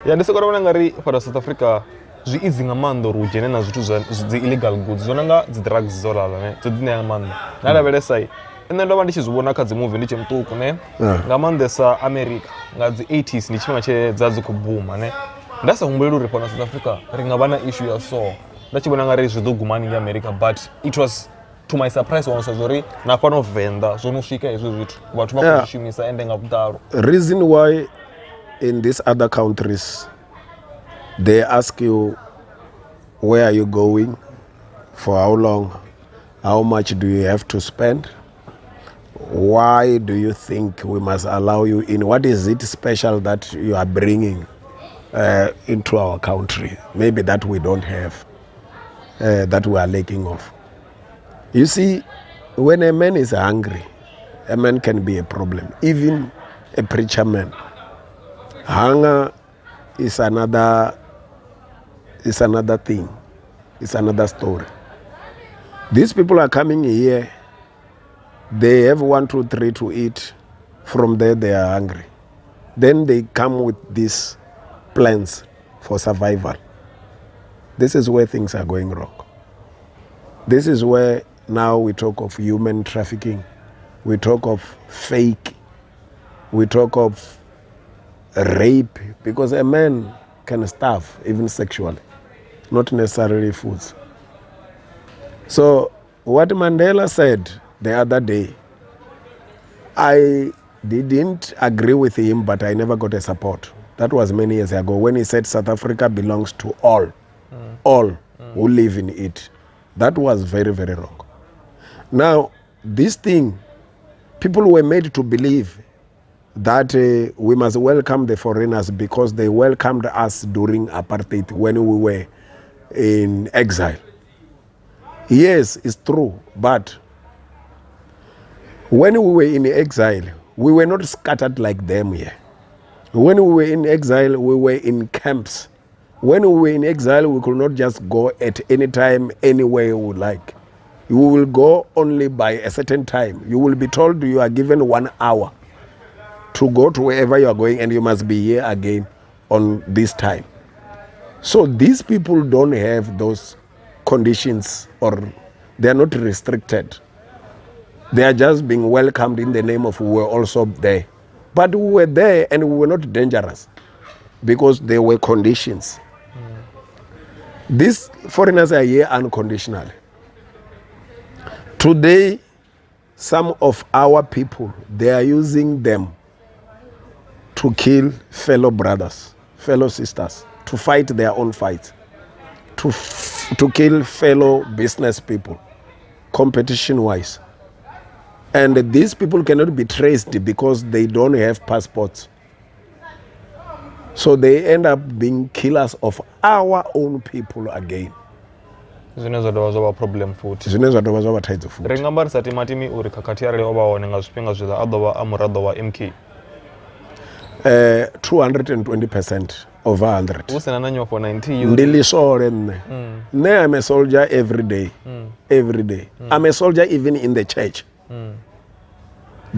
Ya ndi sokora vhona ngari fara South Africa zwi easy nga maanḓa uri u dzhene na zwithu zwa dzi illegal goods zwo nga dzi drugs dzo lala ne dzo ḓi nga maanḓa na lavhelesa nṋe ndo vha ndi tshi zwi vhona kha dzi movie ndi tshe muṱuku ne nga maanḓesa America nga dzi 80s ndi tshifhinga tshe dza dzi khou booma ne nda sa humbuleli uri fana South Africa ri nga vha na issue ya so nda tshi vhona ngari zwi ḓo guma nga America but it was to my surprise wansa zori na fano Venḓa zwo no swika hezwo zwithu vhathu vha khou shumisa ende nga vhuḓalo. Reason why in these other countries they ask you where are you going, for how long, how much do you have to spend, why do you think we must allow you in, what is it special that you are bringing into our country, maybe that we don't have, that we are lacking of. You see, when a man is hungry, a man can be a problem, even a preacher man. Hunger is another thing. It's another story. These people are coming here. They have 1, 2, 3 to eat. From there, they are hungry. Then they come with these plans for survival. This is where things are going wrong. This is where now we talk of human trafficking. We talk of fake. We talk of rape, because a man can starve even sexually, not necessarily foods. So what Mandela said the other day, I didn't agree with him, but I never got a support. That was many years ago when he said South Africa belongs to all who live in it. That was very, very wrong. Now, this thing, people were made to believe that we must welcome the foreigners because they welcomed us during apartheid when we were in exile. Yes, it's true, but when we were in exile, we were not scattered like them here. When we were in exile, we were in camps. When we were in exile, we could not just go at any time, anywhere we would like. You will go only by a certain time. You will be told you are given 1 hour to go to wherever you are going, and you must be here again on this time. So these people don't have those conditions, or they are not restricted. They are just being welcomed in the name of we were also there. But we were there and we were not dangerous because there were conditions. These foreigners are here unconditionally. Today, some of our people, they are using them to kill fellow brothers, fellow sisters, to fight their own fights, to kill fellow business people, competition-wise. And these people cannot be traced because they don't have passports. So they end up being killers of our own people again. Zwine zwa dovha zwa vha problem futhi. Zwine zwa dovha zwa vha thaidzo futhi. Ri nga ambarisa timatimi uri Khakhathi arali o vha hone nga zwifhinga zwa a ḓovha a muraḓo wa MK. 220% over 100. Usina na nyofho 90 Ndilisole nne. Nne I'm a soldier every day. Every day. I'm a soldier even in the church.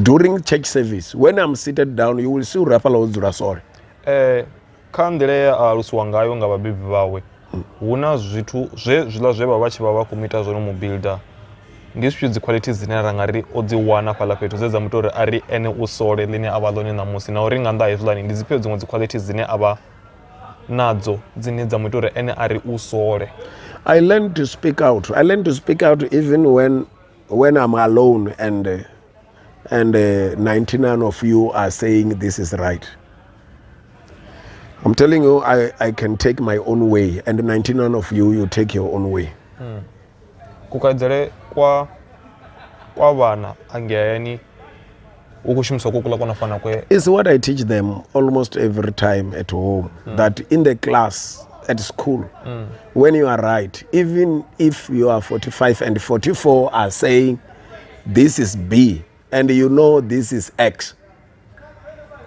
During church service, when I'm seated down, you will see Rafala udzula sole. Kha nḓila ye a alusiwa ngayo nga vhabebi vhawe huna zwithu zwiḽa zwe vha tshi vha vha khou ita zwone mu builder ndi zwithu dzi qualities dzine ra nga ri o dzi wana fhaḽa fhethu dze dza muto uri a ri ene u sole ḽine a vha ḽone ṋamusi na uri nga nnḓa hezwiḽani ndi dzifhio dziṅwe dzi qualities dzine a vha nadzo dzine dza muto uri ene a ri u sole. I learned to speak out. I learned to speak out even when I'm alone and 99 of you are saying this is right. I'm telling you, I can take my own way, and 99 of you take your own way. Kukadzele kwa vana angeyani ukushimiswa kukula konafana kwe. It's what I teach them almost every time at home, that in the class, at school, when you are right, even if you are 45 and 44 are saying this is B, and you know this is X,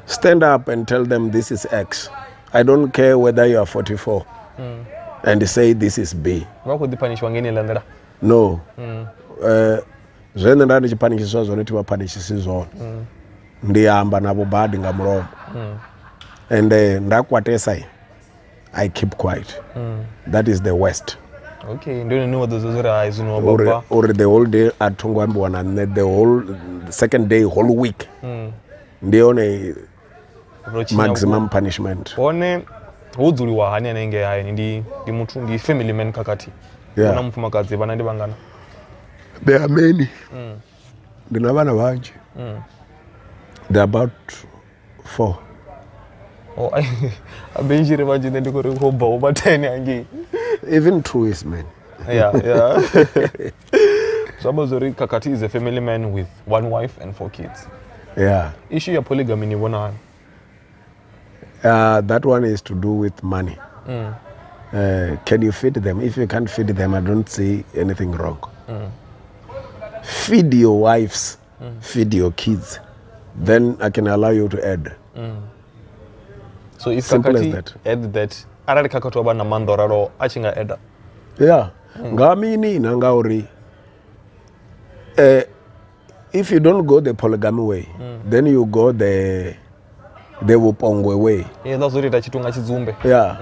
stand up and tell them this is X. I don't care whether you are 44 and say this is B. No. Zwene ndani chipanikiswa zwone tiwapanikisi zwone. Ndiyamba nabo badi nga mulomo. And ndakwatesa I keep quiet. That is the worst. Okay, ndio ni what those eyes baba. Or the whole day atungwambiwa na the whole second day whole week. Ndio ni maximum punishment. One udzuliwa hani anenge hayi ndi muthu ndi family man Khakhathi. Una mfumakadzi vana ndi vangana. There are many. Ndina vana vanji. They're about 4. Oh, I benjire vanji ndi kuri hoba over 10 yangi. Even 2 is men. Yeah. So Abazori Khakhathi is a family man with 1 wife and 4 kids. Yeah. Issue ya polygamy ni wana. That one is to do with money. Can you feed them? If you can't feed them, I don't see anything wrong. Feed your wives, feed your kids. Then I can allow you to add. So if Simple as Khakhathi that. add that, arali Khakhathi waba na mandoraro achinga add. Yeah. Ngamini nangauri. If you don't go the polygamy way, then you go the Wupongwe way. Yeah, that's what it chitunga chizumbe. Yeah.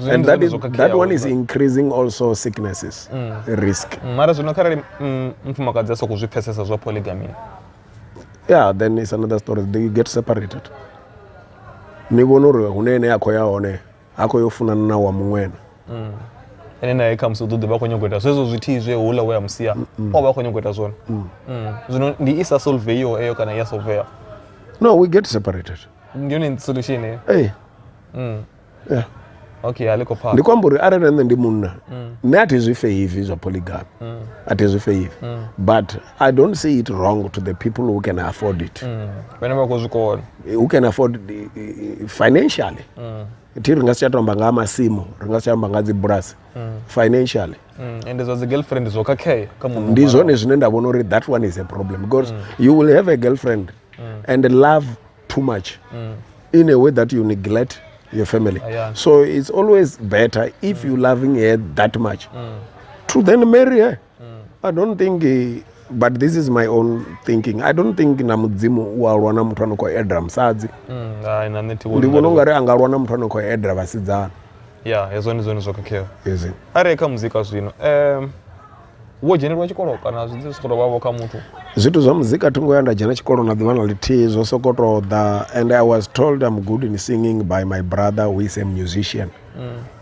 And that one is increasing also sicknesses, risk. Mara zvinokara mfumakadzi aso kuzvipfesesa zva polygamy. Yeah, then it's another story. They get separated. Ni vonori hunene yako yaone ako yofunana na wa mumwena. Ene naye kamsududu bakonyogweta zvezo zvitizve hula we amsiya oba bakonyogweta zvona. Zvino ndi isa solve eyo kana ya solve. No, we get separated. Ndiyo ni solution eh. Hey. Yeah. Okay, aliko pa. Ndikwamburi arena ndi munna. Nati zvife hivi zva polygamy. Ati zvife hivi. But I don't see it wrong to the people who can afford it. Vene vakozvikona. Who can afford financially. Ti ringasichatomba ngamasimu, ringasichamba ngadziburasi financially. And there's a girlfriend is okay. Ndizvone zvine ndavona that one is a problem because you will have a girlfriend and love too much in a way that you neglect your family. So it's always better if you loving her that much to then marry her. I don't think but this is my own thinking. I don't think na mudzimu walwa na muthu anoko edra msadzi. Ndivona ungari angalwa na muthu anoko edra vasidzana. Yeah, ezoni zvakakhewa. Yes. Areka muzika zvino. Wojenerwa chikoro kana zvidzisikoro vavo kamuthu. Zvitu zva muzika tungoenda jena chikoro na divana liti zvosokotoda and I was told I'm good in singing by my brother who is a musician.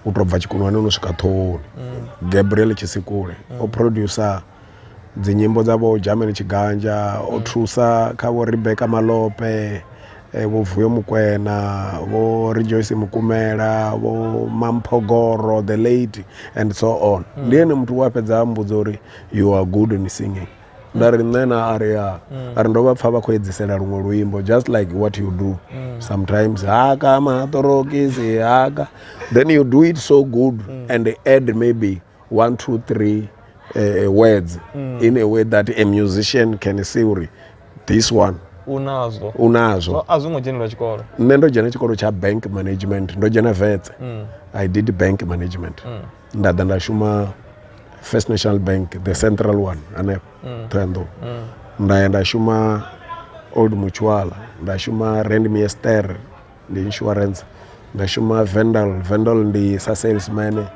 Utobva chikunwane unosvika Thoni. Gabriel Chisikule, o producer dzinyimbo dzavo German Chiganja, otrusa kavo Rebecca Malope, vo Vuyo Mukwena, vo Rejoice Mukumela, vo Mampogoro the late and so on. Ndiye mtu wapedza mbudzori you are good in singing. Ndari nena area ndova pfa vakoedzisela rumwe ruimbo just like what you do sometimes haka matorokisi haka then you do it so good and add maybe 1 2 3 words in a way that a musician can say this one unazo azvingojenerwa chikoro. Ndojena chikoro cha bank management ndojena vetse. I did bank management ndada ndashuma First National Bank, the central one, Tendo. Ndaenda shuma Old Mutual, ndashuma Rand Ester, the insurance, ndashuma Vendal ndi salesman.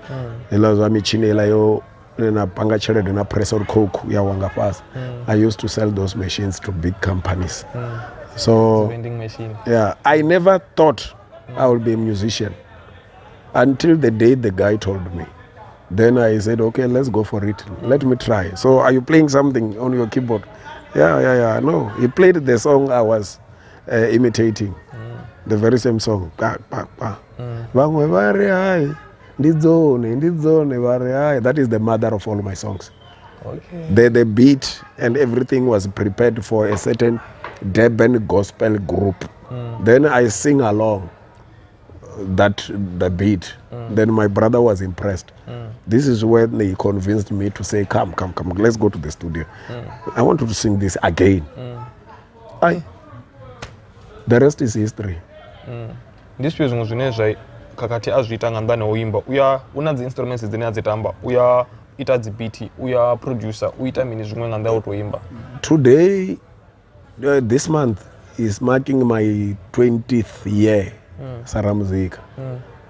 Ilazo michini ilayo na panga chere na pressure coke ya wanga pass. I used to sell those machines to big companies. So vending machine. Yeah, I never thought I would be a musician until the day the guy told me. Then I said, okay, let's go for it. Let me try. So are you playing something on your keyboard? Yeah. No, he played the song I was imitating. The very same song. Vamwe vari hai, ndidzone vari hai. That is the mother of all my songs. Okay. The beat and everything was prepared for a certain Durban gospel group. Then I sing along the beat. Then my brother was impressed. This is when they convinced me to say, come, let's go to the studio. I want to sing this again. The rest is history. This is zvine Khakhathi azviita ngandane oimba uya una dzi instruments dzine adzitamba uya ita dzi beat uya producer uita mini zvimwe nganda otoimba. Today this month is marking my 20th year Saramuzika.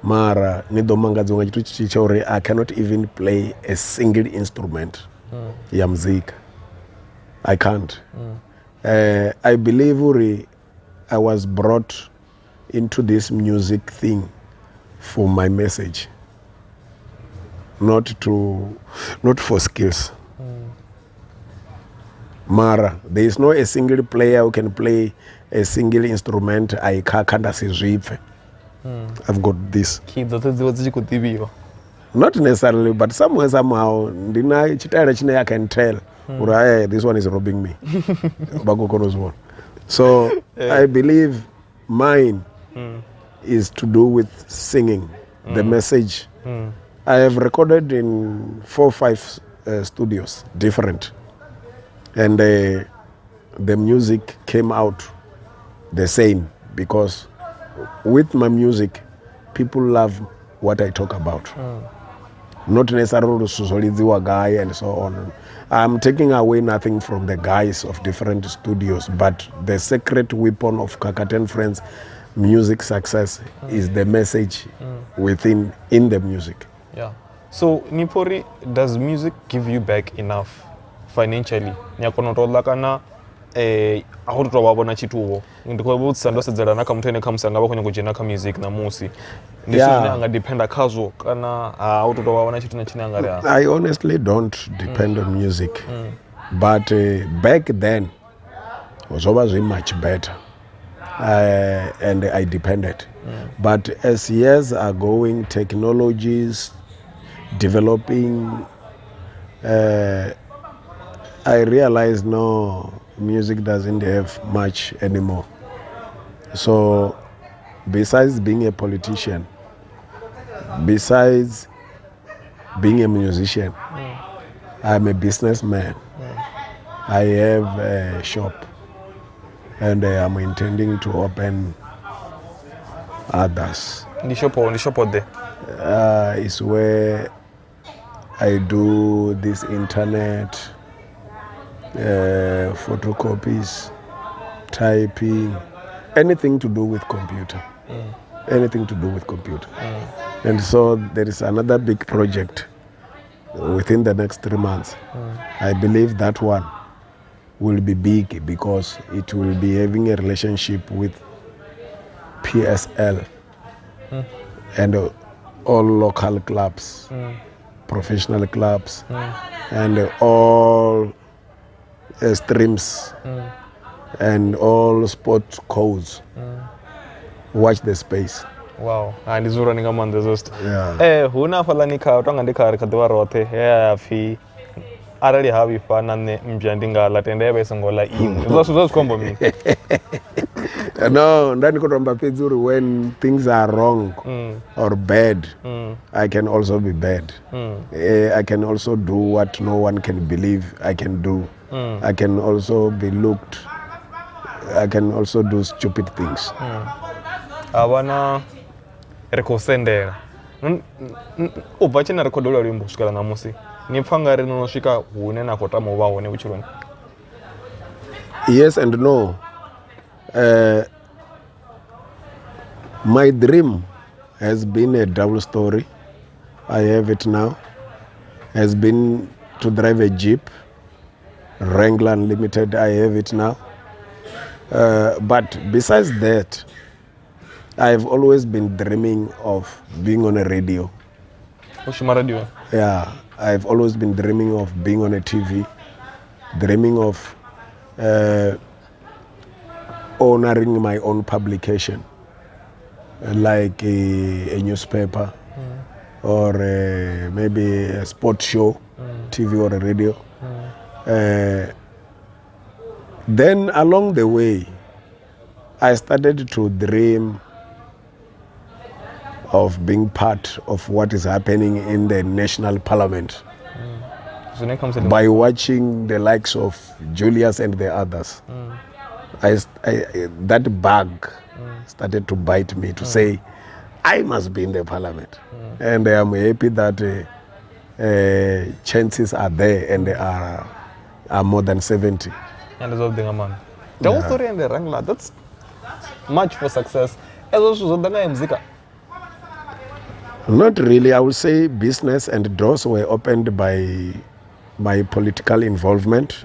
mara ni ḓo mangadziwa nga tshithu tshithihi tsha uri I cannot even play a single instrument ya muzika. I can't. I believe uri I was brought into this music thing for my message, not for skills. Mara, there is no a single player who can play a single instrument. I can't say I've got this. Not necessarily, but somewhere, somehow, I can tell, this one is robbing me. So I believe mine is to do with singing, the message. I have recorded in 4 or 5 studios, different. And the music came out the same because with my music, people love what I talk about. Not necessarily Susolidziwa guy and so on. I'm taking away nothing from the guys of different studios, but the secret weapon of Khakhathi and Friends music success is the message in the music. Yeah. So Nipori, does music give you back enough financially? Nyakonotola kana ahoto wabona chituwo ndiko butsa ndosedzera na kamutene kamusanga bakhonya kujena ka music na musi ndishine anga dependa khazo kana ahoto wabona chitu na chine anga. I honestly don't depend on music, but back then was always much better, and I depended. But as years are going, technologies developing, I realized no, music doesn't have much anymore. So besides being a politician, besides being a musician, I'm a businessman. I have a shop and I'm intending to open others. The shop there? Is where I do this internet, photocopies, typing, anything to do with computer. Anything to do with computer. And so there is another big project within the next 3 months. I believe that one will be big because it will be having a relationship with PSL and all local clubs, professional clubs, and all streams and all sports codes. Watch the space. Wow, and it's running among the host. Yeah. Huna falanika utanga ndika kadwa rote ya fi already have fun and mjandinga latende besongola in. Those combo me. No, ndani kutomba pizuri when things are wrong or bad, I can also be bad. I can also do what no one can believe I can do. I can also be looked. I can also do stupid things. Awana rekosendera. Ubachina rekodola rimbo shikala na musi. Ni pfanga rino shika hune na kota moba hone uchironi. Yes and no. My dream has been a double story. I have it now. Has been to drive a Jeep, Wrangler Unlimited. I have it now. But besides that, I've always been dreaming of being on a radio. Oshima radio? Yeah, I've always been dreaming of being on a TV, dreaming of honoring my own publication, like a newspaper or maybe a sports show, TV or a radio. Then along the way, I started to dream of being part of what is happening in the national parliament by watching the likes of Julius and the others. That bug started to bite me to say, I must be in the parliament. And I am happy that chances are there and they are more than 70. And that's all the man. The story and the Wrangler, that's much for success. As also the music. Not really. I would say business and doors were opened by my political involvement.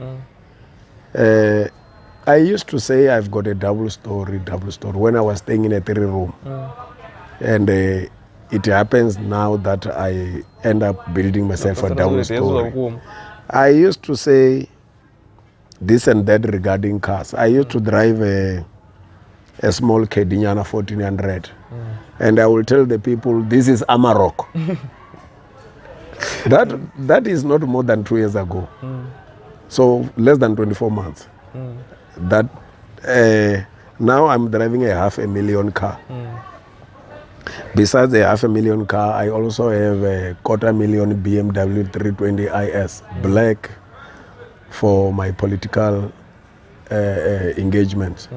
I used to say I've got a double story when I was staying in a 3-room. And it happens now that I end up building myself a double story. I used to say this and that regarding cars. I used to drive a small Kedinyana 1400. And I will tell the people, this is Amarok. that is not more than 2 years ago. So less than 24 months. That now I'm driving a $500,000 car. Besides the $500,000 car, I also have a $250,000 BMW 320 IS black for my political engagements.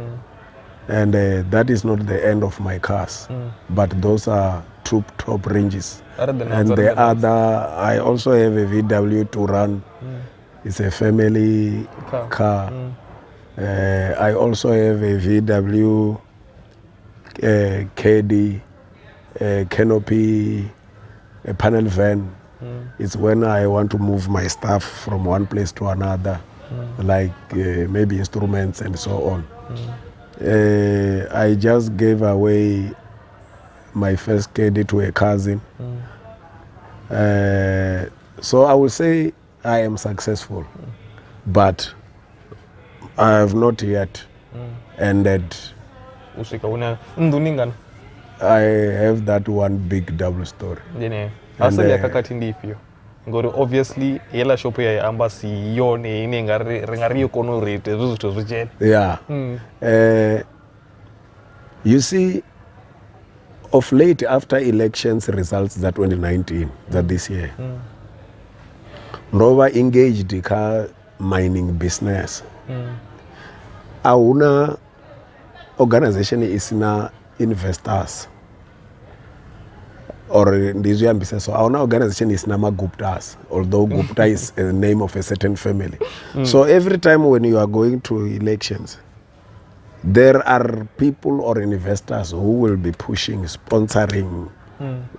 And that is not the end of my cars, but those are two top ranges. And the other, I also have a VW to run. It's a family car. I also have a VW KD, canopy, a panel van. It's when I want to move my stuff from one place to another, like maybe instruments and so on. I just gave away my first KD to a cousin. So I will say I am successful, but I have not yet ended. I have that one big double story. Obviously, yela shop ya embassy yone ine ngari kono rate zuzito zujene. Yeah. You see, of late after elections results that 2019, that this year, Nova engaged the car mining business. Auna organization is na investors. Or Indian business. So our organization is Nama Guptas, although Gupta is the name of a certain family. So every time when you are going to elections, there are people or investors who will be pushing, sponsoring,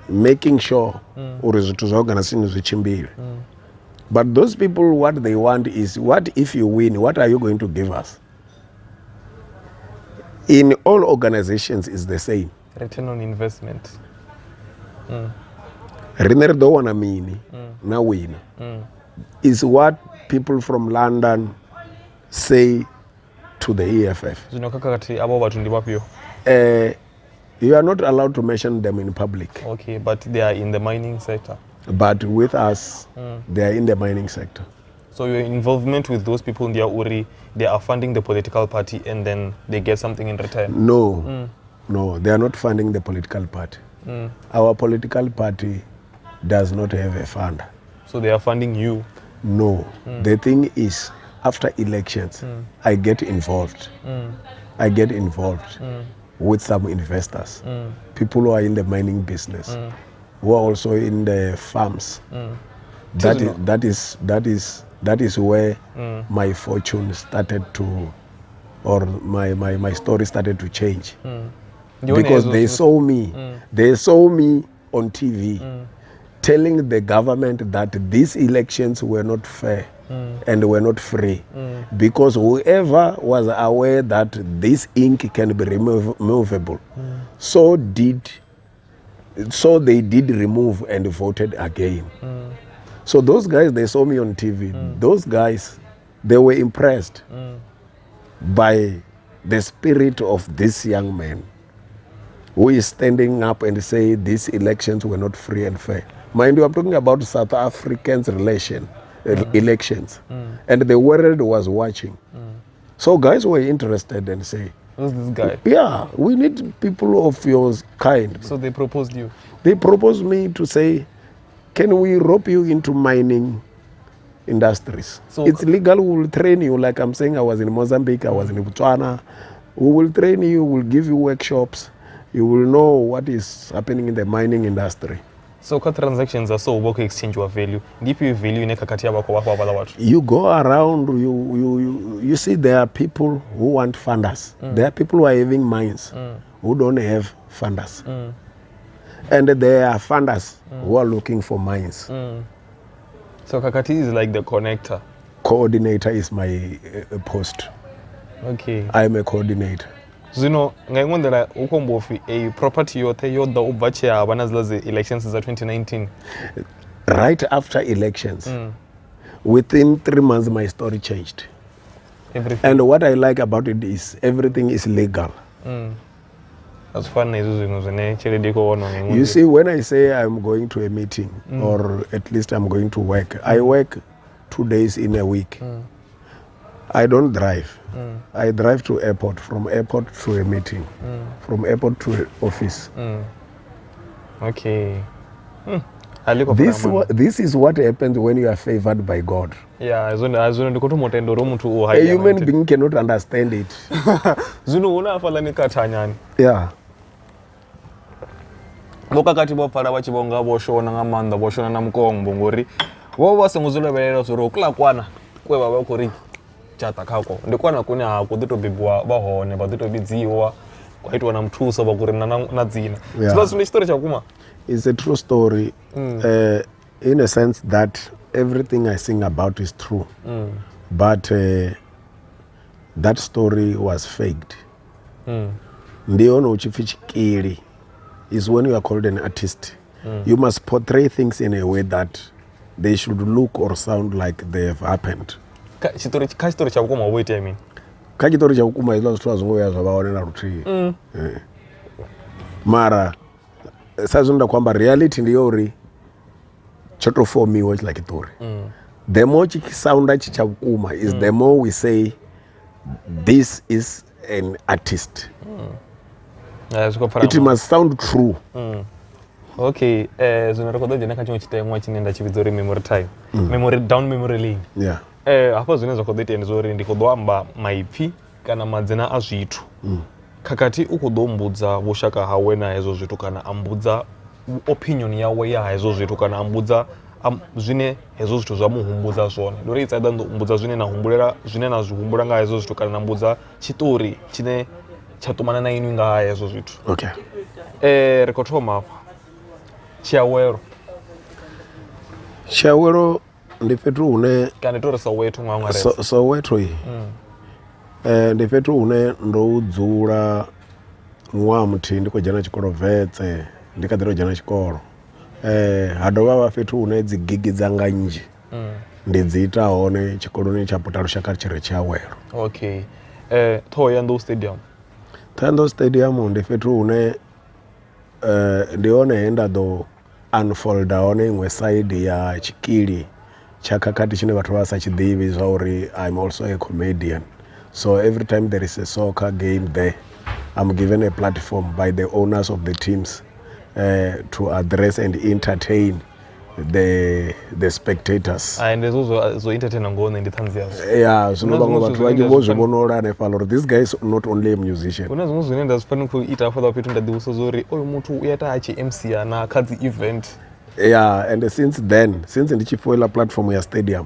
making sure organization is reaching bill. But those people, what they want is, what if you win? What are you going to give us? In all organizations, is the same. Return on investment. Riner do wana mini na win is what people from London say to the EFF. You are not allowed to mention them in public. Okay, but they are in the mining sector. But with us, they are in the mining sector. So your involvement with those people in the Uri, they are funding the political party and then they get something in return? No, no, they are not funding the political party. Our political party does not have a fund. So they are funding you? No. The thing is, after elections, I get involved. I get involved with some investors, people who are in the mining business, who are also in the farms. That is where my fortune started to, or my story started to change. Because they saw me on TV telling the government that these elections were not fair and were not free, because whoever was aware that this ink can be removable, so they did remove and voted again. So those guys, they saw me on TV. Those guys, they were impressed by the spirit of this young man who is standing up and say these elections were not free and fair. Mind you, I'm talking about South Africans' elections. And the world was watching. So guys were interested and say, who's this guy? Yeah, we need people of your kind. So they proposed you? They proposed me to say, can we rope you into mining industries? So it's legal, we will train you. Like I'm saying, I was in Mozambique, I was in Botswana. We will train you, we'll give you workshops. You will know what is happening in the mining industry. So what transactions are so work exchange your value? Deep value in Khakhathi. You go around, you see there are people who want funders. There are people who are having mines who don't have funders. And there are funders who are looking for mines. So Khakhathi is like the connector. Coordinator is my post. Okay. I am a coordinator. Zwino nga iṅwe nḓila u khou amba upfhi a property yoṱhe yo ḓa u bva tshe ha vha na dziḽa dzi elections dza 2019. Right after elections, within 3 months, my story changed. Everything. And what I like about it is everything is legal. That's fun. You see, when I say I'm going to a meeting or at least I'm going to work, I work 2 days in a week. I don't drive. I drive to airport, from airport to a meeting, from airport to office. Okay. This is what happens when you are favored by God. Yeah, a human being cannot understand it. Yeah. Vhukati vho pfala vha tshi vho nga vho shona nga maanḓa vho shona na mukombo ngori vho vha songo zwi lavhelela zwo ri kula kwana kwe vha vha khou ri tshata khako ndi kwana kune ha ku ḓi to bebiwa vha hone vha ḓi to vhidziwa kwa itiwa na muthuso vha khou ri na dzina. So ndi tshitori tsha vhukuma. It's a true story in a sense that everything I sing about is true. But that story was faked. Ndiona uchipfi chikili is when you are called an artist. You must portray things in a way that they should look or sound like they have happened. Chitori cha vhukuma wo itea mini? Kha chitori cha vhukuma izwo zwithu azwo ya zwa vhaone na luthihi. Mara sa zwino nda kwamba reality ndi yori tsho to formiwa like itori. The more chi sounda chi cha vhukuma is the more we say this is an artist. It must sound true. Okay, zwino ri khou ḓo dzhena kha tshiṅwe tshiteṅwa tshine nda tshi vhidza uri memory time. Down memory lane. Yeah. Hafha zwine zwa khou ḓo itea ndi zwa uri ndi khou ḓo amba maipfi kana madzina a zwithu. Khakhathi u khou ḓo mbudza vhushaka hawe na hezwo zwithu kana a mbudza opinion yawe ya hezwo zwithu kana a mbudza zwine hezwo zwithu zwa muhumbudza zwone. Ndi uri it's either ndo mbudza zwine na zwi humbula nga hezwo zwithu kana na mbudza tshiṱori tshine tsha ṱumana na inwi nga hezwo zwithu. Okay. Ri khou thoma hafha. Tshiawelo ndi fhethu hune kana tori Soweto nga ṅware. Soweto yi. Ndi fhethu hune ndo dzula ṅwaha muthihi ndi khou dzhena tshikolo Vetse ndi kha ḓi tou dzhena tshikolo. Ha dovha vha fhethu hune dzi gigi dzanga nnzhi ndi dzi ita hone tshikoloni tsha Puta Lushaka tshi re Tshiawelo. Okay. Thohoyandou Stadium. Thohoyandou Stadium ndi fhethu hune ndi hone he nda ḓo unfolda hone iṅwe side ya tshikili tsha Khakhathi tshine vhathu vha sa tshi ḓivhi zwa uri I'm also a comedian. So every time there is a soccer game there, I'm given a platform by the owners of the teams to address and entertain the spectators. And there's also entertain ngone ndi thanzi yazo. Yeah, zwino vhaṅwe vhathu vhanzhi vho zwi vhonala hanefhaḽa uri this guy is not only a musician. Kuna zwiṅwe zwine nda zwi fanela u ita hafhaḽa fhethu nda ḓivhusa zwa uri oyo muthu u ya ita a tshi MC na kha dzi event. Yeah, and since ndi tshi fhiwa platform ya stadium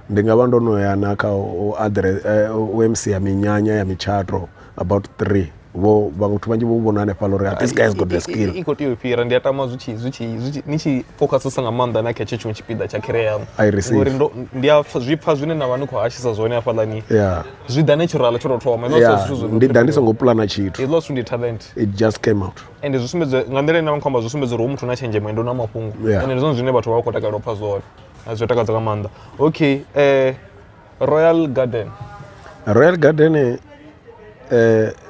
ndi nga vha ndo no ya na kha u MC ya minyanya ya michato about 3 vhathu vhanzhi vho vhona hanefhaḽa uri this guy has got the skill. I khou tea u fhira ndi a tama ni tshi focusesa nga maanḓa na kha tshiṅwe tshipiḓa tsha career. I receive. Uri ndi a zwi pfa zwine na vha ni khou hashisa zwone hafhaḽani. Yeah. Zwi ḓa natural tsho to thoma. Ndi ḓa ndi songo plana tshithu. It's lost ndi talent. It just came out. And zwi sumbedza nga nḓila ine na khomba zwi sumbedza uri u muthu na tshenzhemo ndo na mafhungo. And ndi zwone zwine vhathu vha khou takalela u pfa zwone. Zwi takadza nga maanḓa. Okay, Royal Garden. Royal Garden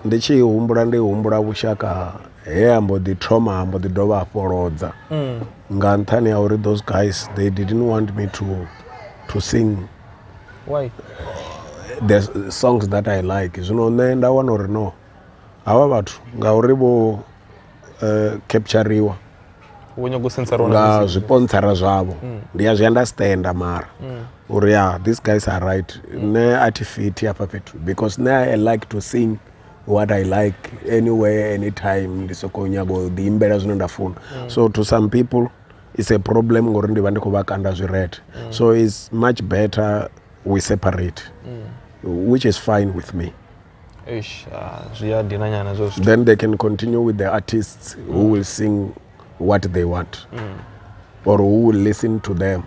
ndi tshi humbula vhushaka he ambo ḓi thoma ambo ḓi dovha a fholodza nga nṱhani ha uri those guys they didn't want me to sing. Why? The songs that I like. Zwino nṋe nda wana uri no havha vhathu ngauri vho captureiwa vho nyago sensor nga zwiponsara zwavho ndi ya zwi understanda mara uri yeah these guys are right. Ne a thi fit hafha fhethu because I like to sing what I like anywhere anytime ndi soko nyago ḓi imbela zwine nda funa. So to some people it's a problem ngori ndi vha ndi khou vha kanda zwi red. So it's much better we separate, which is fine with me. Zwi ya dina nyana zwo. Then they can continue with the artists who will sing what they want or who will listen to them.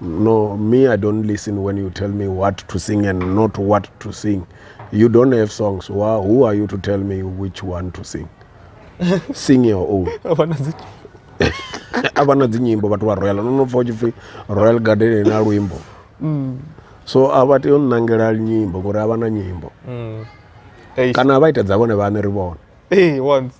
No, me, I don't listen when you tell me what to sing and not what to sing. You don't have songs. Wow, who are you to tell me which one to sing? Sing your own. Abana dzinyimbo batwa royal no for royal garden na rwimbo. So abati onnangela nyimbo kuri abana nyimbo. Kana baita dzavone vane ri vona. Once.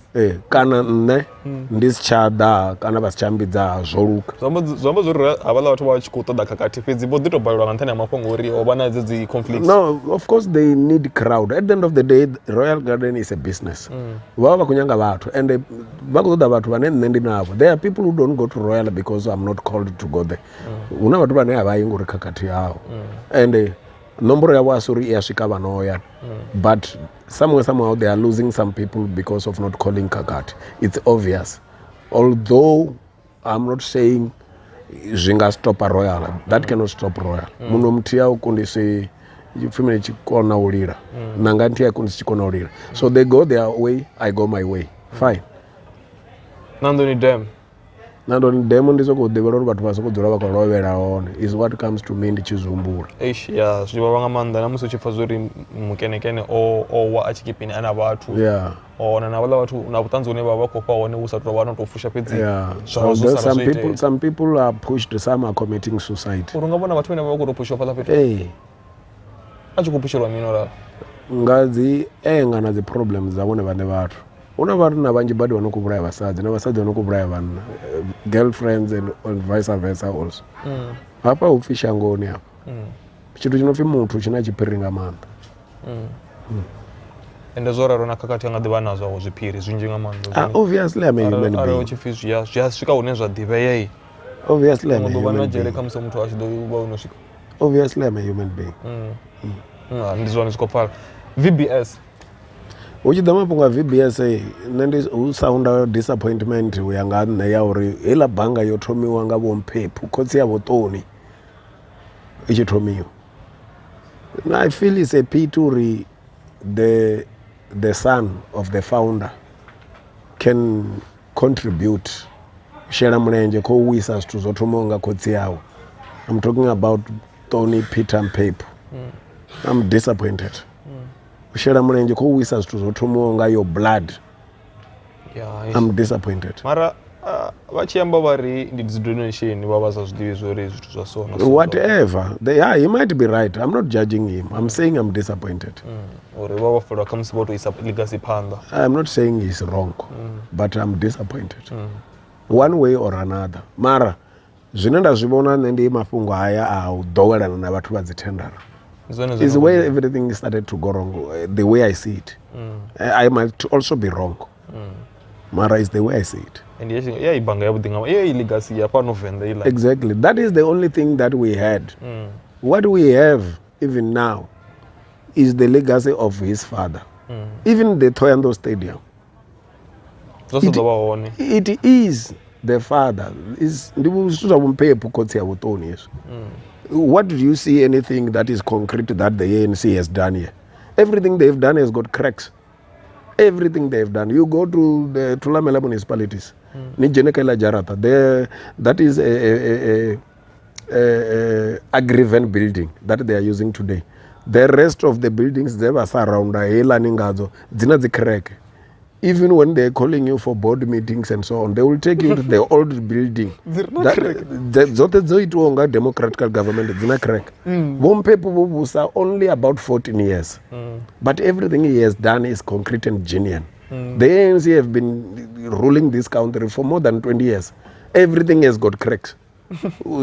Kana nne ndisichada kana basichambidza zvoluka. Zvamba zuri avala vatu va chikutoda Khakhathi fedzi bo dito balwa nga nthani ya mafhungo uri o vana dzi conflicts. No, of course they need crowd. At the end of the day, Royal Garden is a business. Vava kunyanga vatu and vakutoda vatu vane nne ndinavo. There are people who don't go to Royal because I'm not called to go there. Una vatu vane avayi ngori Khakhathi yavo. And nomboro yavo asuri yasvika vanoya. But somehow they are losing some people because of not calling Khakhathi. It's obvious. Although I'm not saying zvinga stop a Royal, that cannot stop Royal. Muno mtia ukundisi family chikona ulira. Nanga ntia kundisi chikona ulira. So they go their way, I go my way. Fine. Nandoni dem. Nandoni dem ndizo kudevelop vatu vasokudhura vakalovera on is what comes to me ndichizumbura. Yeah, zvivava ngamanda namusi uchipfa zuri mukenekene owa achikipini ana vatu. Yeah. Ona na wala watu na kutanzo ne baba kopa one usatu vana tofusha pedzi. Yeah. So some people are pushed, some are committing suicide. Urungabona vatu ne baba kutopusha pala peto. Achikupushirwa minora. Ngazi ngana the problems zavone vane vatu. Una vanhu na vanji bado vanokuvuraya vasadzi na vasadzi vanokuvuraya vanhu girlfriends and vice versa also. Hapa ufisha ngoni hapa. Chitu chinofi muthu china chipiringa manda. Ende zora rona Khakhathi anga diva nazvo zvipiri zwinji nga manda. Obviously I'm a human being. Ari chifisu ya svika une zvadhive yei. Obviously I'm a human being. Jere kamse muthu achido uba unosvika. Obviously I'm a human being. Ndizvona zvikopfala. VBS. Uchida mapunga VBS nende usaunda disappointment uyanga neya uri hela bhanga yotomiwa nga bomphepu khotsi ya botoni ichitomiwa. I feel it's a pity the son of the founder can contribute shera mlenje ko wisa zwithu zwotomiwa nga khotsi yawo. I'm talking about Tony Peter Mpepu. I'm disappointed. Shera mlenje ko wisa zwithu zwotomiwa nga your blood. Yeah, I'm disappointed. Mara vachiyamba vari ndi donation vavasa zvidivi zvori zvithu zvasona. Whatever. He might be right. I'm not judging him. I'm saying I'm disappointed. Uri vavafura kamusi isa legacy panda. I'm not saying he's wrong, but I'm disappointed. One way or another. Mara zvine ndazvivona ndi mafungo haya audhowerana na vatu vadzitendara. Is the way everything started to go wrong, the way I see it. I might also be wrong. Mara is the way I see it. And ibanga yabudinga legacy yapa novenda ila. Exactly. That is the only thing that we had. What we have even now is the legacy of his father. Even the Thoyando Stadium. It is the father. What do you see anything that is concrete that the ANC has done here? Everything they've done has got cracks. Everything they've done. You go to the Tulamela municipalities. Nijenekela Jarata. That is a agriven building that they are using today. The rest of the buildings they were surrounded the crack. Even when they're calling you for board meetings and so on, they will take you to the old building. The democratic government is not crack. One people are only about 14 years. But everything he has done is concrete and genuine. The ANC have been ruling this country for more than 20 years. Everything has got cracks.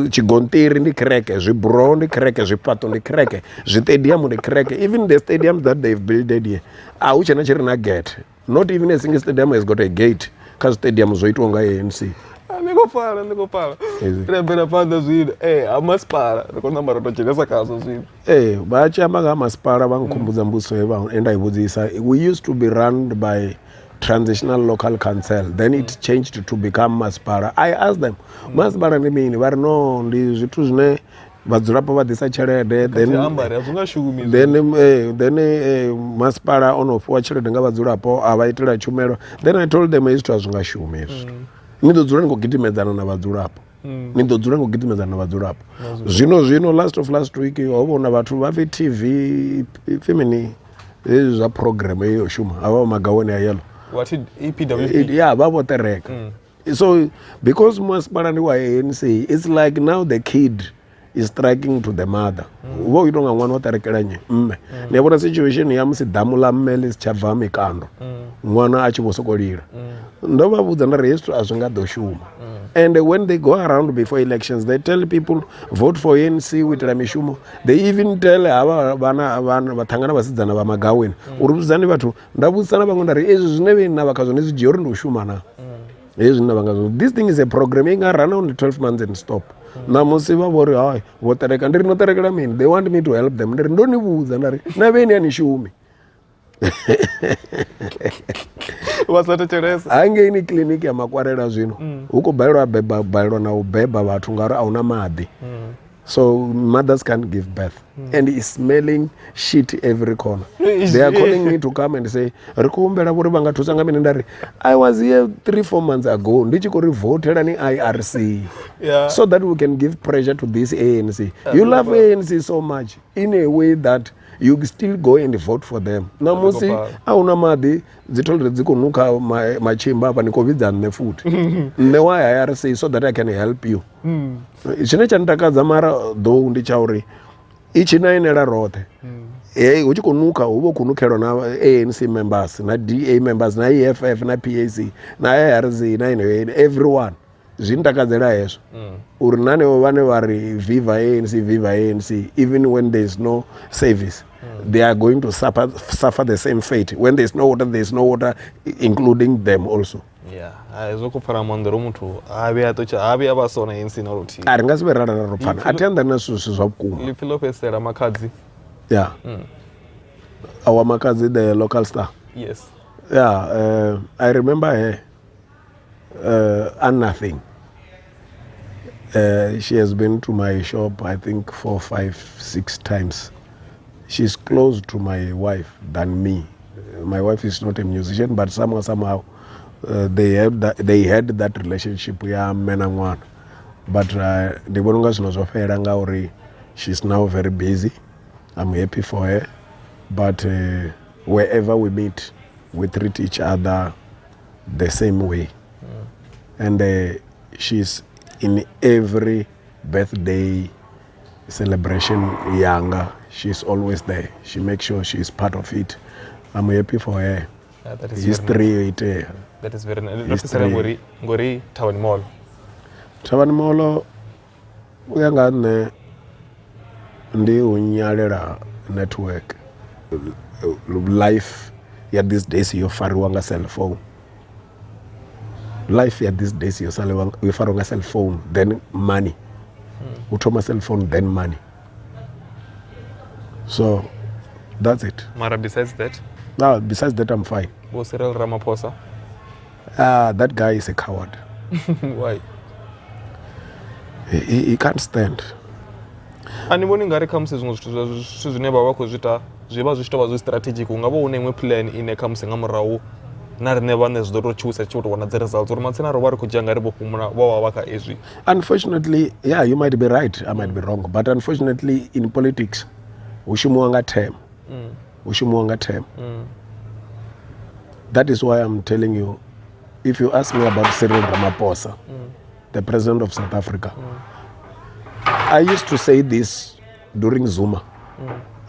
Chigontiri ni crack, Jibro ni crack, Jipato ni crack, Jitedium ni crack. Even the stadiums that they've built here, Auchanachirina gate. Not even a single stadium has got a gate. Because stadium is Zoitonga ANC. Niko pala. Rebera panda zwid. Amaspara. Rekona maroto chelesa kaso zwid. Bacha maga amaspara bankumbuza mbuso eba enda ibuzisa. We used to be run by transitional local council. Then it changed to become Maspara. I asked them, Maspara ni mean? Where no, ndi zvitu zvine vadzurapo vadisa chelede. Then Maspara onofuwa chelede nga vadzurapo avaitira chumero. Then I told them izvitu hazvingashumiri. ni ḓo dzula ni khou gidimedzana na vhadzulapo ni ḓo dzula ni khou gidimedzana na vhadzulapo zwino last week ho vhona vhathu vha pfi TV pfi mini hezwi zwa program heyo shuma havha magaweni a yellow what EPWP yeah vha vho tereka so because masipala ndi wa ANC it's like now the kid is striking to the mother uvha u itonga ṅwana o terekela nnyi mme ni vhona situation ya musi damu ḽa mme ḽi si tsha bva mikando ṅwana a tshi vho soko lila ndo vha vhudza nda ri hezwi a zwi nga ḓo shuma and when they go around before elections they tell people vote for ANC u itela mishumo they even tell havha vhana vhathangana vhasidzana vha magaweni uri vhudzani vhathu nda vhudzisa na vhaṅwe nda ri ezwi zwine vhe na vha khazwo ni zwi dzhia uri ndi u shuma na hezwi na vha ngazwo this thing is a program i nga run only 12 months and stop na musi vha vho ri hayi vho tereka ndiri no terekela mini they want me to help them ndiri ndo ni vhudza nda ri na vheni a ni shumi wasatetshelesa hangeini kiliniki ya makwarela zwino hu khou balelwa na u beba vhathu ngauri a huna maḓi so mothers can't give birth and is smelling shit every corner they are calling me to come and say ri khou humbela vhori vha nga thusa nga mini nda ri I was here 3-4 months ago ndi tshi khou ri votelani IRC so that we can give pressure to this ANC you love ANC so much in a way that you still go and vote for them na musi a huna maḓi dzi toilet dzi khou nuka machimba hafha ni khou vhidza nṋe futhi nṋe wa IRC so that I can help you tshine tsha ntakadza mara though ndi tsha uri i tshi na inela roṱhe hu tshi khou nuka hu vha khou nukhelwa na ANC members na DA members na EFF na PAC na IRC na everyone zwi ntakadzela hezwo uri nanevo vhane vha ri viva ANC even when there is no service they are going to suffer the same fate when there is no water including them also zwo kupfara maonḓero muthu a vhuya vha sona ANC na luthihi a ri nga si vhe rala ro pfana a thi anḓani na zwithu zwa vhukuma ḽipfi ḽo fhedzisela makhadzi our Makadzi, the local star. Yes. I remember her and nothing. She has been to my shop, I think 4, 5, 6 times. She's close to my wife than me. My wife is not a musician, but somehow they had that relationship. Yeah, men and one. But the bongas knows of her. She's now very busy. I'm happy for her. But wherever we meet, we treat each other the same way. And she's in every birthday celebration, younger, she's always there. She makes sure she's part of it. I'm happy for her. That is history that is very nice. Ngori Tawani Mall. Tawani Mall uyanga ne ndi unyalela network life ya these days yo fariwanga cell phone. Life ya these days yo fariwanga cell phone then money. Utoma cell phone then money. So that's it. Mara besides that? No, besides that I'm fine. Cyril Ramaphosa? That guy is a coward. Why? He can't stand. Ani vhoni ngari kha musi zwiṅwe zwithu zwine vha khou zwiita zwi vha zwi tshi tou vha zwi strategic hu nga vha hu na iṅwe plan ine kha musi nga murahu na riṋe vhaṋe zwi ḓo tou tshiwisa tshi tou wana dzi results uri matsina ro vha ri khou dzhia nga ri vho fhumula vho vha kha ezwi. Unfortunately, yeah, you might be right, I might be wrong, but unfortunately in politics hu shumiwa nga term. Hu shumiwa nga term. That is why I'm telling you, if you ask me about Cyril Ramaphosa, the president of South Africa, I used to say this during Zuma.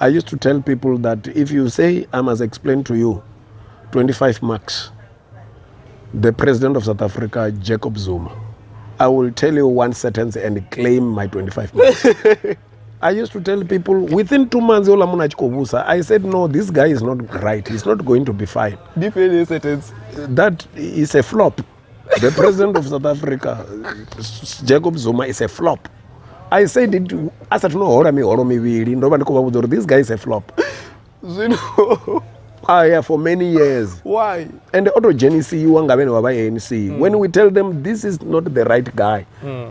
I used to tell people that if you say, I must explain to you 25 marks, the president of South Africa, Jacob Zuma, I will tell you one sentence and claim my 25 marks. I used to tell people within 2 months, I said, no, this guy is not right. He's not going to be fine. Defend sentence. That is a flop. The president of South Africa, Jacob Zuma, is a flop. I said it as I don't know, this guy is a flop. Yeah, for many years. Why? And the autogenesis ANC. When we tell them this is not the right guy,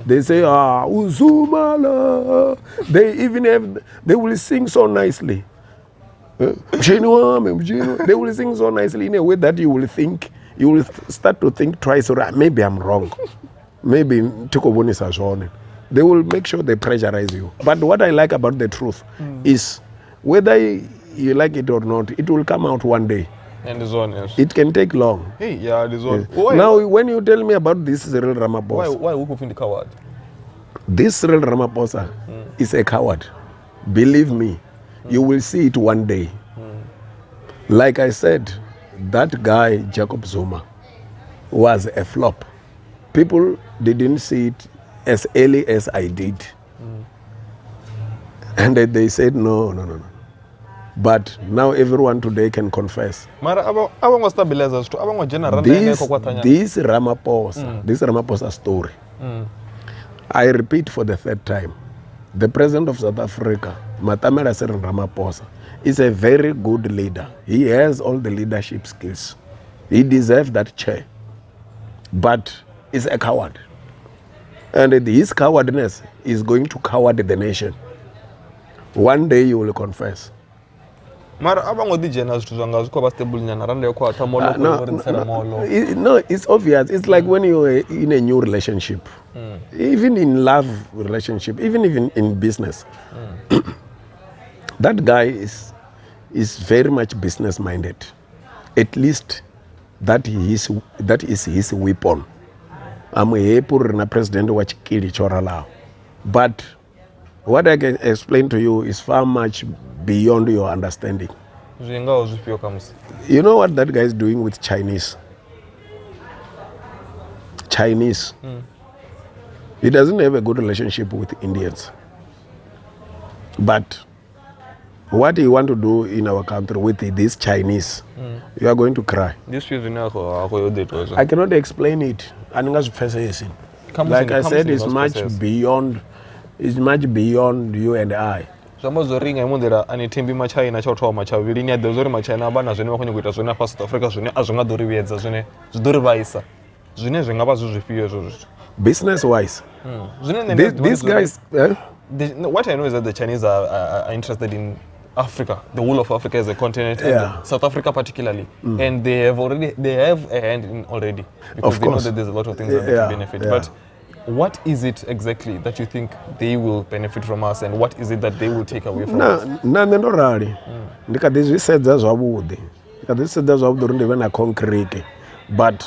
they say, Uzumala. They will sing so nicely. They will sing so nicely in a way that you will think you will start to think twice, or maybe I'm wrong. Maybe tikobonisa zwone. They will make sure they pressurize you. But what I like about the truth is whether you like it or not, it will come out one day. And the zone, yes. It can take long. Hey, yeah, the zone. Yes. Now, when you tell me about this Cyril Ramaphosa, Why we in the coward? this Cyril Ramaphosa is a coward. Believe me, you will see it one day. Like I said, that guy, Jacob Zuma, was a flop. People didn't see it as early as I did. And they said, no. But now everyone today can confess. Mara abang stabilizers to abang general This Ramaphosa story. I repeat for the third time. The president of South Africa, Matamela Cyril Ramaphosa, is a very good leader. He has all the leadership skills. He deserves that chair. But he's a coward. And his cowardness is going to coward the nation. One day you will confess. Mara abang the generals to zanga zuko stable nyana randa yoko atamolo no, it's obvious. It's like when you're in a new relationship. Even in love relationship, even in business. That guy is very much business minded. At least that is his weapon. I'm a president watch kili chorala. But what I can explain to you is far much beyond your understanding. You know what that guy is doing with Chinese? He doesn't have a good relationship with Indians. But what he want to do in our country with this Chinese, you are going to cry. I cannot explain it. Like I said, it's much beyond you and I. Zamazo ringa imundira anitimbi machina choto machavili ni adozori machina bana zone makonye kuita zone South Africa zone azonga dori biedza zone zidori vaisa zone zvingaba zvizvipiyo zvo. Business wise, these guys. What I know is that the Chinese are interested in Africa, the whole of Africa as a continent, and South Africa particularly, and they have a hand in already because they know that there's a lot of things that they can benefit. But what is it exactly that you think they will benefit from us, and what is it that they will take away from us? No, rally. Because this said that's what this said that's what even a concrete. But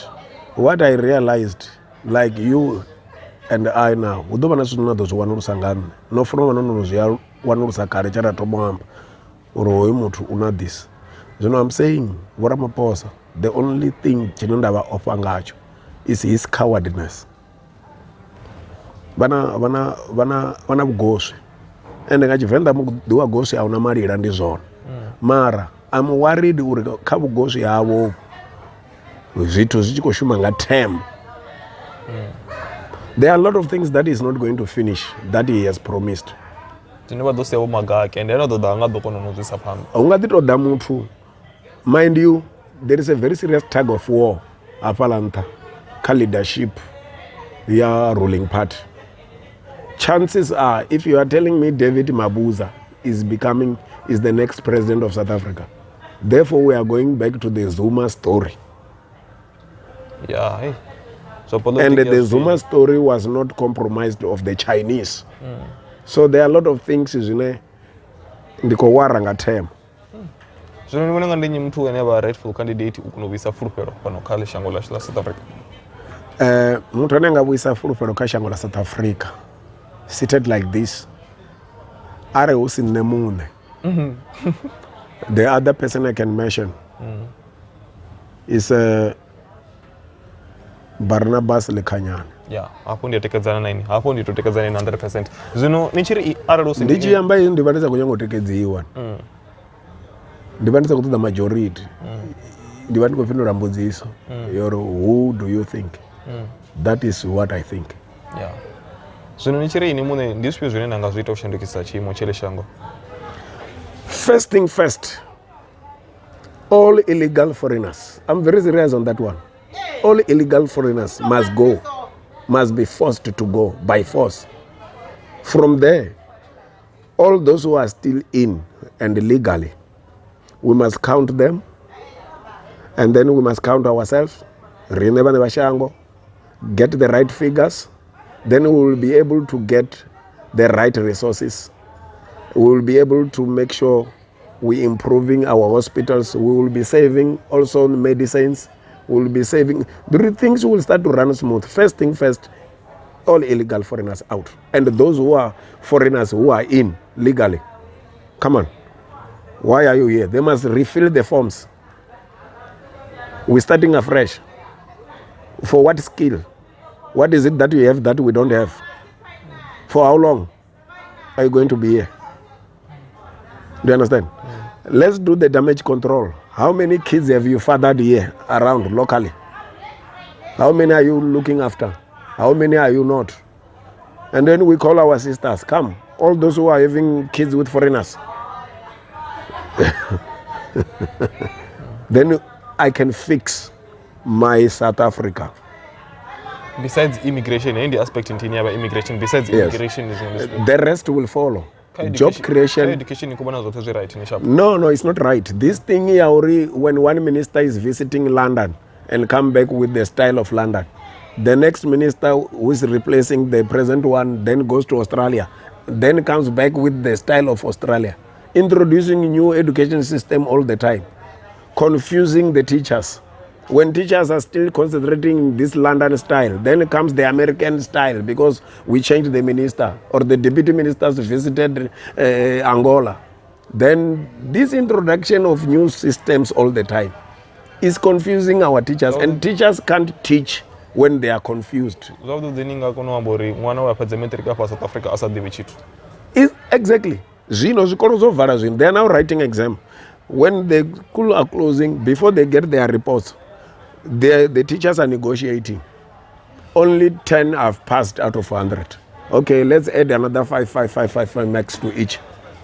what I realized, like you and I now, we don't know those one who sangan. No from one who sakari chara tomamba or una this. You know what I'm saying? What I'm a pause. The only thing Chinunda offer is his cowardness. Bana gosi ende ngachivenda mudiwa gosi auna marira ndi zona mara I'm worried uri khabu gosi yavo zvithu zvichikoshuma nga term. There are a lot of things that is not going to finish that he has promised. Ungatitoda muthu. Mind you, there is a very serious tug of war apalanta ka leadership ya ruling party. Chances are, if you are telling me David Mabuza is the next president of South Africa, therefore we are going back to the Zuma story. Yeah. Hey. So and the Zuma story was not compromised of the Chinese. So there are a lot of things in the Kowaranga term. So when you're going to a rightful candidate, you can be a full pair of Kali Shangola South Africa. Mutananga wisa full pair of Kashangola South Africa. Seated like this, Areus in the moon. The other person I can mention is Barnabas Lekanyan. Yeah, hapo ndio tekezana nini? Hapo ndio tutekezana 100%. Zino nichiri Areus ndiji ambaye ndibanza kunyango tekedziwa. Ndibanza kuti the majority. Ndibandi kufino mbudziso. Who do you think? That is what I think. Yeah. First thing first, all illegal foreigners. I'm very serious on that one. All illegal foreigners must be forced to go by force. From there, all those who are still in and legally, we must count them, and then we must count ourselves, rine vane vashango, get the right figures, then we will be able to get the right resources. We will be able to make sure we improving our hospitals. We will be saving also medicines. We will be saving. The things will start to run smooth. First thing first, all illegal foreigners out. And those who are foreigners who are in legally, come on. Why are you here? They must refill the forms. We're starting afresh. For what skill? What is it that you have that we don't have? For how long are you going to be here? Do you understand? Let's do the damage control. How many kids have you fathered here around locally? How many are you looking after? How many are you not? And then we call our sisters, come, all those who are having kids with foreigners. Then I can fix my South Africa. Besides immigration, any aspect in Kenya, immigration, besides immigration, is the rest will follow. Job creation. Education right. No, it's not right. This thing here, when one minister is visiting London and come back with the style of London, the next minister who is replacing the present one then goes to Australia, then comes back with the style of Australia, introducing new education system all the time, confusing the teachers. When teachers are still concentrating this London style, then comes the American style because we changed the minister or the deputy ministers visited Angola. Then this introduction of new systems all the time is confusing our teachers, and teachers can't teach when they are confused. Exactly. They are now writing exam. When the school are closing, before they get their reports, the teachers are negotiating. Only 10 have passed out of 100. Okay, let's add another 5 max to each.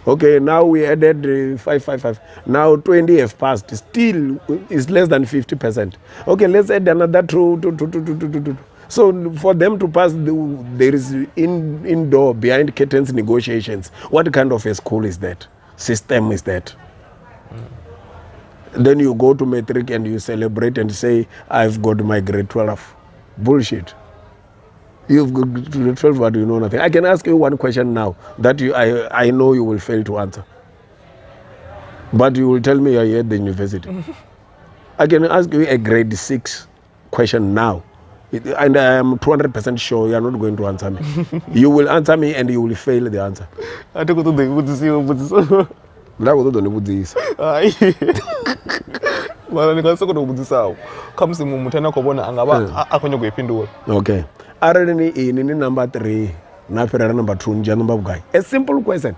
Okay, now we added 5. Now 20 have passed. Still is less than 50%. Okay, let's add another 2. So for them to pass, there is indoor behind curtains negotiations. What kind of a school is that? System is that? Then you go to matric and you celebrate and say, I've got my grade 12. Bullshit. You've got grade 12, but you know nothing. I can ask you one question now that I know you will fail to answer. But you will tell me you're at the university. I can ask you a grade 6 question now. And I am 200% sure you are not going to answer me. You will answer me and you will fail the answer. Okay. Arani number 3, number 2, a simple question.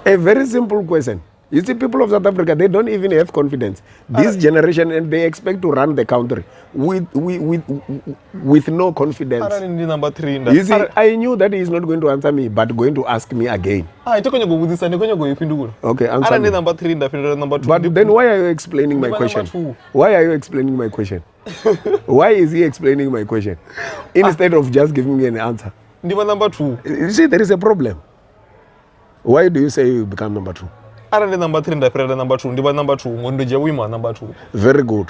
A very simple question. You see, people of South Africa, they don't even have confidence. This generation, and they expect to run the country with no confidence. Number 3. You see, I knew that he's not going to answer me, but going to ask me again. Okay, answer me. Number 3, number 2. But then why are you explaining my question? Why are you explaining my question? Why is he explaining my question instead of just giving me an answer? Number 2. You see, there is a problem. Why do you say you become number 2? Number 3, number 2. Number 2. Number 2. Very good.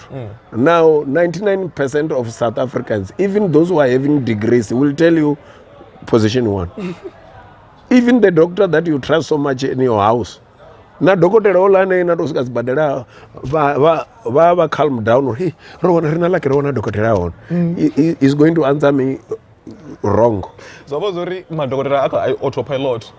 Now, 99% of South Africans, even those who are having degrees, will tell you position 1. Even the doctor that you trust so much in your house. Na doctor calm down. He's going to answer me wrong. So autopilot.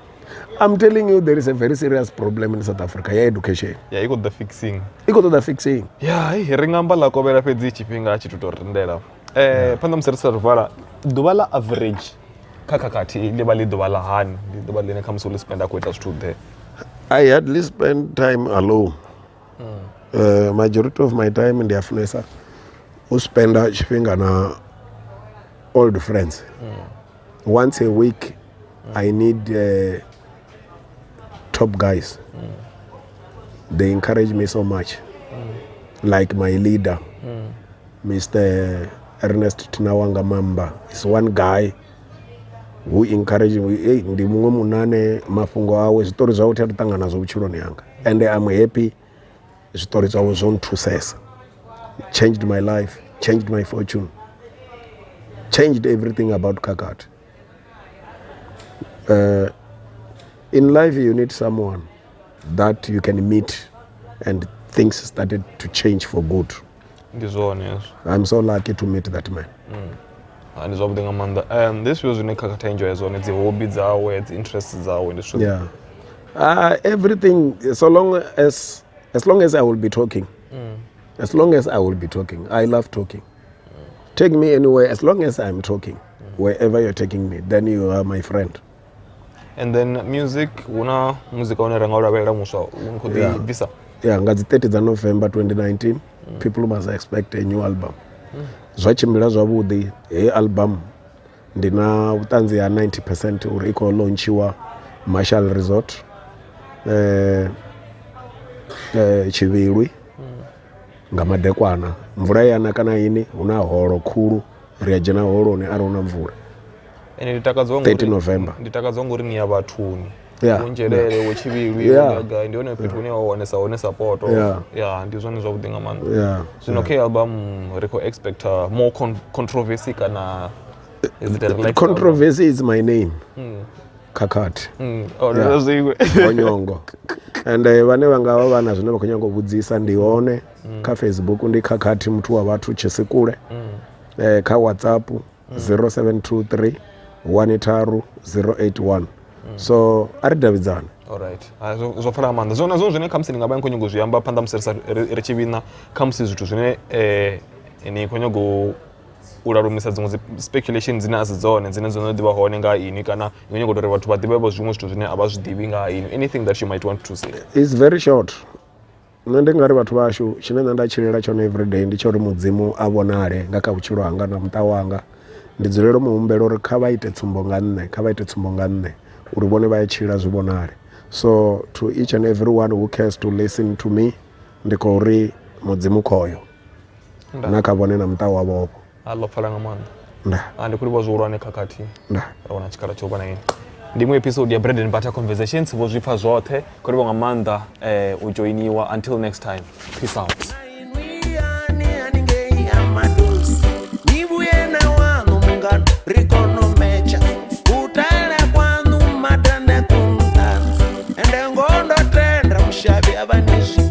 I'm telling you, there is a very serious problem in South Africa. Education. Yeah, you got the fixing. Yeah, ringamba la kobera pedzi chipinga chitutorendela. Pandam servara dobala average. Khakhathi lebali dobala han. Dobala ne kamsuli spend akweta stood there. I hardly spend time alone. Majority of my time in the Afnesa, who spend chipinga na old friends. Once a week, I need top guys. They encourage me so much. Like my leader, Mr. Ernest Tinawanga Mamba. Is one guy who encouraged me. Hey, ndi mungo munane mafungo awe stories zawo tatanga nazo uchiloni yanga. And I'm happy stories zawo zone to says. changed my life, changed my fortune, changed everything about Khakhathi. In life, you need someone that you can meet and things started to change for good. Yes. I'm so lucky to meet that man. And it's something Amanda. This was when Khakhathi enjoys on it's the hobbies are, its interests are in the show. Yeah. Everything, as long as I will be talking. As long as I will be talking. I love talking. Take me anywhere, as long as I'm talking. Wherever you're taking me, then you are my friend. And then music, una music on a musha, visa. Yeah, on the 30th of November 2019, people must expect a new album. Zwachimbira zwavhuḓi he album ndina utanzi ya 90% uri iko launchiwa Marshall Resort Chivilwi nga madekwana mvula yana kana ini una holo khulu ri ya dzhena holoni ari una mvula. Ene nditakadzwa ngori 30 November nditakadzwa ngori ni ya vhathuni unjelele we Chivilwi ngaga ndi one fhethu une wa wanesa support ndi zwone zwavhuḓi nga maanḓa. Zwino khe album ri khou expect more controversy kana is it like controversy is my name. Khakhathi. Onyongo. And vhane vanga vha na zwine vha khou nyanga u vhudzisa ndi hone kha Facebook ndi Khakhathi muthu wa vhathu Tshisikule. Kha WhatsApp 0723 183 081. So ari davhidzana. Alright. Zwo fara maanḓa. Zwona zwine khamusi nga vha ni khou nyanga u zwi amba phanḓa musi ri tshi vhina khamusi zwithu zwine ni khou nyanga u lalumisa dziṅwe speculations dzine a si dzone dzine dzo no ḓivha hone nga ini kana ni khou nyanga uri vhathu vha ḓivhe zwiṅwe zwithu zwine a vha zwi ḓivhi nga ini. Anything that you might want to say? It's very short. Nṋe ndi nga ri vhathu vhashu tshine nṋe nda tshilela tshone everyday ndi tsha uri mudzimu a vhonale nga kha vhutshilo hanga na muṱa wanga. Ndi dzulela u muhumbela uri kha vha ite tsumbo nga nṋe, kha vha ite tsumbo nga nṋe uri vhone vha ya tshila zwi vhonale. So to each and everyone who cares to listen to me, ndi khou ri mudzimu khoyo na kha vhone na muṱa wavho. Allah pfala nga maanḓa. Ndi khou livha zwihulwane Khakhathi. Ra wana tshikhala tsho vhona ini. Ndi mu episode ya Bread and Butter Conversations vho zwipfa zwoṱhe khou livha nga maanḓa u joiniwa. Until next time, peace out. Shabi abanisi